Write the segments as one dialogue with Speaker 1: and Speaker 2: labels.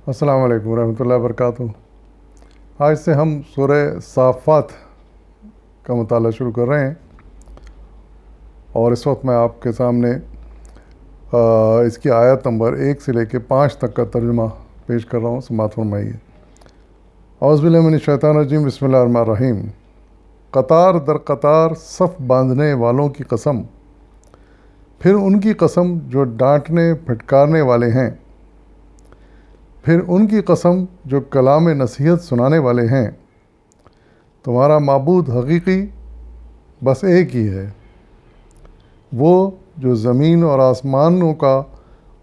Speaker 1: السلام علیکم ورحمۃ اللہ وبرکاتہ۔ آج سے ہم سورہ صافات کا مطالعہ شروع کر رہے ہیں، اور اس وقت میں آپ کے سامنے اس کی آیت نمبر 1 سے لے کے 5 تک کا ترجمہ پیش کر رہا ہوں، سماعت فرمائیے۔ اعوذ باللہ من الشیطان الرجیم، بسم اللہ الرحمن الرحیم۔ قطار در قطار صف باندھنے والوں کی قسم، پھر ان کی قسم جو ڈانٹنے پھٹکارنے والے ہیں، پھر ان کی قسم جو کلام نصیحت سنانے والے ہیں۔ تمہارا معبود حقیقی بس ایک ہی ہے، وہ جو زمین اور آسمانوں کا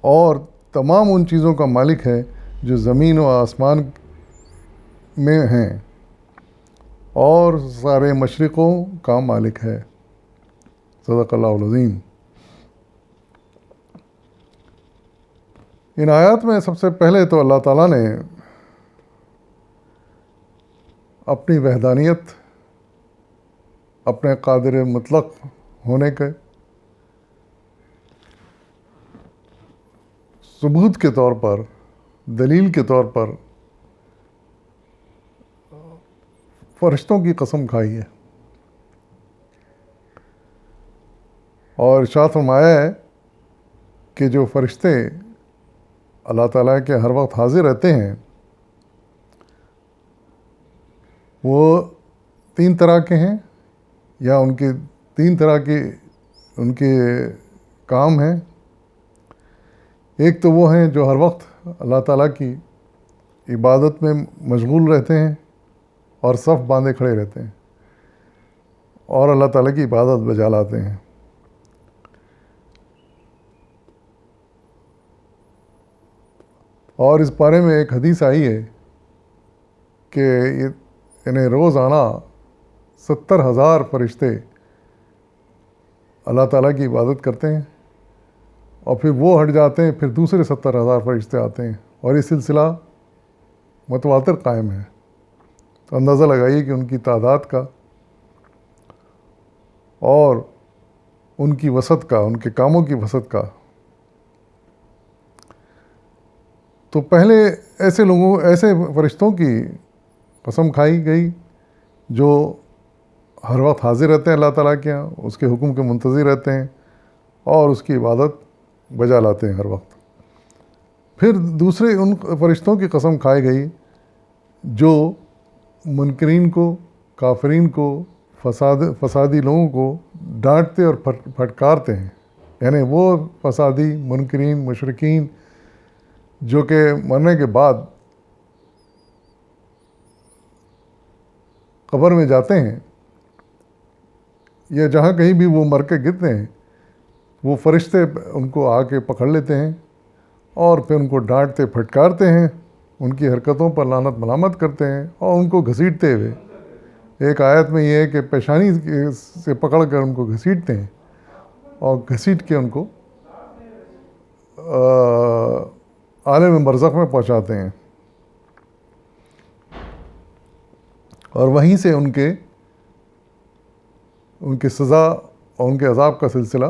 Speaker 1: اور تمام ان چیزوں کا مالک ہے جو زمین و آسمان میں ہیں، اور سارے مشرقوں کا مالک ہے۔ صدق اللہ العظیم۔ ان آیات میں سب سے پہلے تو اللہ تعالیٰ نے اپنی وحدانیت، اپنے قادر مطلق ہونے کے ثبوت کے طور پر، دلیل کے طور پر فرشتوں کی قسم کھائی ہے، اور ارشاد فرمایا ہے کہ جو فرشتے اللہ تعالیٰ کے ہر وقت حاضر رہتے ہیں، وہ 3 طرح کے ہیں، یا ان کے 3 طرح کے ان کے کام ہیں۔ ایک تو وہ ہیں جو ہر وقت اللہ تعالیٰ کی عبادت میں مشغول رہتے ہیں اور صف باندھے کھڑے رہتے ہیں اور اللہ تعالیٰ کی عبادت بجا لاتے ہیں۔ اور اس بارے میں ایک حدیث آئی ہے کہ انہیں روزانہ 70,000 فرشتے اللہ تعالیٰ کی عبادت کرتے ہیں، اور پھر وہ ہٹ جاتے ہیں، پھر دوسرے 70,000 فرشتے آتے ہیں، اور یہ سلسلہ متواتر قائم ہے۔ تو اندازہ لگائیے کہ ان کی تعداد کا اور ان کی وسعت کا، ان کے کاموں کی وسعت کا۔ تو پہلے ایسے فرشتوں کی قسم کھائی گئی جو ہر وقت حاضر رہتے ہیں اللہ تعالیٰ کے یہاں، اس کے حکم کے منتظر رہتے ہیں اور اس کی عبادت بجا لاتے ہیں ہر وقت۔ پھر دوسرے ان فرشتوں کی قسم کھائی گئی جو منکرین کو، کافرین کو، فسادی لوگوں کو ڈانٹتے اور پھٹکارتے ہیں، یعنی وہ فسادی، منکرین، مشرکین جو کہ مرنے کے بعد قبر میں جاتے ہیں، یا جہاں کہیں بھی وہ مر کے گرتے ہیں، وہ فرشتے ان کو آ کے پکڑ لیتے ہیں اور پھر ان کو ڈانٹتے پھٹکارتے ہیں، ان کی حرکتوں پر لعنت ملامت کرتے ہیں اور ان کو گھسیٹتے ہوئے، ایک آیت میں یہ ہے کہ پیشانی سے پکڑ کر ان کو گھسیٹتے ہیں اور گھسیٹ کے ان کو عالم برزخ میں پہنچاتے ہیں، اور وہیں سے ان کی سزا اور ان کے عذاب کا سلسلہ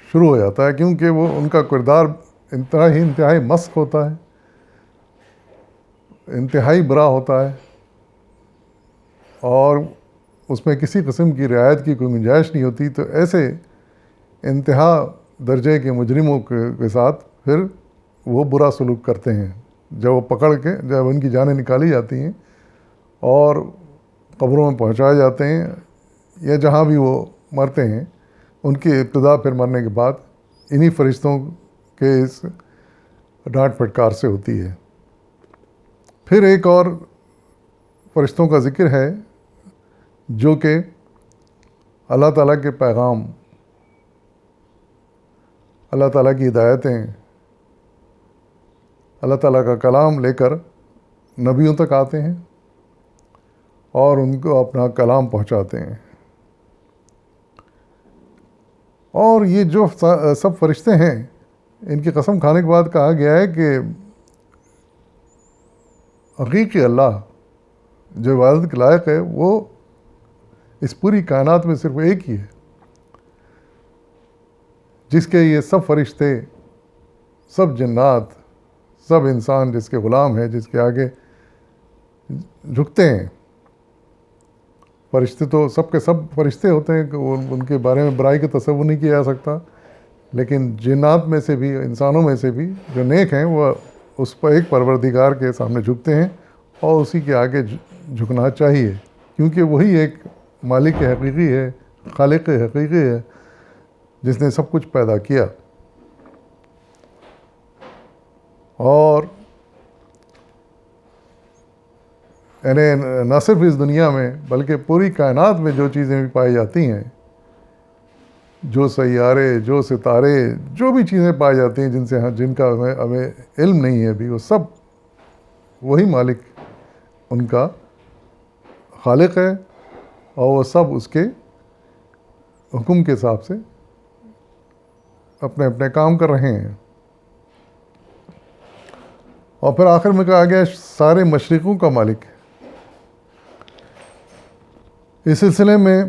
Speaker 1: شروع ہو جاتا ہے، کیونکہ وہ ان کا کردار انتہائی مسخ ہوتا ہے، انتہائی برا ہوتا ہے، اور اس میں کسی قسم کی رعایت کی کوئی گنجائش نہیں ہوتی۔ تو ایسے انتہا درجے کے مجرموں کے ساتھ پھر وہ برا سلوک کرتے ہیں، جب ان کی جانیں نکالی جاتی ہیں اور قبروں میں پہنچائے جاتے ہیں، یا جہاں بھی وہ مرتے ہیں، ان کی ابتدا پھر مرنے کے بعد انہی فرشتوں کے اس ڈانٹ پھٹکار سے ہوتی ہے۔ پھر ایک اور فرشتوں کا ذکر ہے جو کہ اللہ تعالیٰ کے پیغام، اللہ تعالیٰ کی ہدایتیں، اللہ تعالیٰ کا کلام لے کر نبیوں تک آتے ہیں اور ان کو اپنا کلام پہنچاتے ہیں۔ اور یہ جو سب فرشتے ہیں، ان کی قسم کھانے کے بعد کہا گیا ہے کہ حقیقی اللہ جو عبادت کے لائق ہے، وہ اس پوری کائنات میں صرف ایک ہی ہے، جس کے یہ سب فرشتے، سب جنات، سب انسان جس کے غلام ہیں، جس کے آگے جھکتے ہیں. فرشتے تو سب کے سب فرشتے ہوتے ہیں کہ ان کے بارے میں برائی کا تصور نہیں کیا جا سکتا، لیکن جنات میں سے بھی، انسانوں میں سے بھی جو نیک ہیں وہ اس پر ایک پروردگار کے سامنے جھکتے ہیں اور اسی کے آگے جھکنا چاہیے، کیونکہ وہی ایک مالک حقیقی ہے، خالق حقیقی ہے، جس نے سب کچھ پیدا کیا. اور یعنی نہ صرف اس دنیا میں بلکہ پوری کائنات میں جو چیزیں بھی پائی جاتی ہیں، جو سیارے، جو ستارے، جو بھی چیزیں پائی جاتی ہیں جن کا ہمیں علم نہیں ہے ابھی، وہ سب وہی مالک ان کا خالق ہے، اور وہ سب اس کے حکم کے حساب سے اپنے اپنے کام کر رہے ہیں. اور پھر آخر میں کہا گیا سارے مشرقوں کا مالک. اس سلسلے میں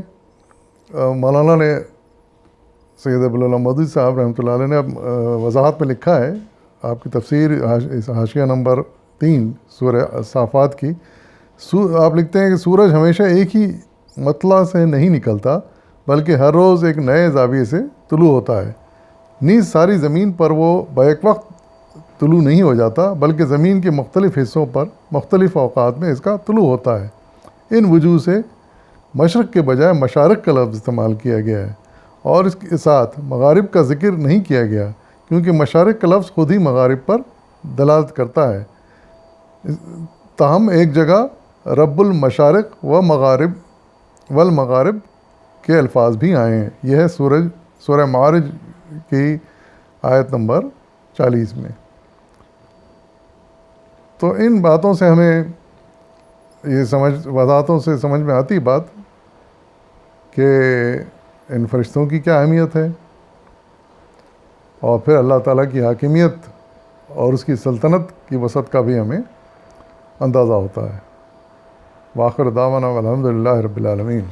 Speaker 1: مولانا نے سید ابوالعلا مودودی صاحب رحمۃ اللہ علیہ نے وضاحت میں لکھا ہے، آپ کی تفسیر حاشیہ نمبر 3 سورہ صافات کی. آپ لکھتے ہیں کہ سورج ہمیشہ ایک ہی مطلع سے نہیں نکلتا، بلکہ ہر روز ایک نئے زاویے سے طلوع ہوتا ہے. نیز ساری زمین پر وہ بیک وقت طلوع نہیں ہو جاتا، بلکہ زمین کے مختلف حصوں پر مختلف اوقات میں اس کا طلوع ہوتا ہے. ان وجوہ سے مشرق کے بجائے مشارق کا لفظ استعمال کیا گیا ہے، اور اس کے ساتھ مغارب کا ذکر نہیں کیا گیا، کیونکہ مشارق کا لفظ خود ہی مغارب پر دلالت کرتا ہے. تاہم ایک جگہ رب المشارق و مغارب والمغارب کے الفاظ بھی آئے ہیں. یہ ہے سورہ معارج کی آیت نمبر 40 میں. تو ان باتوں سے ہمیں یہ وضاحتوں سے سمجھ میں آتی بات کہ ان فرشتوں کی کیا اہمیت ہے، اور پھر اللہ تعالیٰ کی حاکمیت اور اس کی سلطنت کی وسعت کا بھی ہمیں اندازہ ہوتا ہے. وآخر دعوانا والحمد للہ رب العالمین.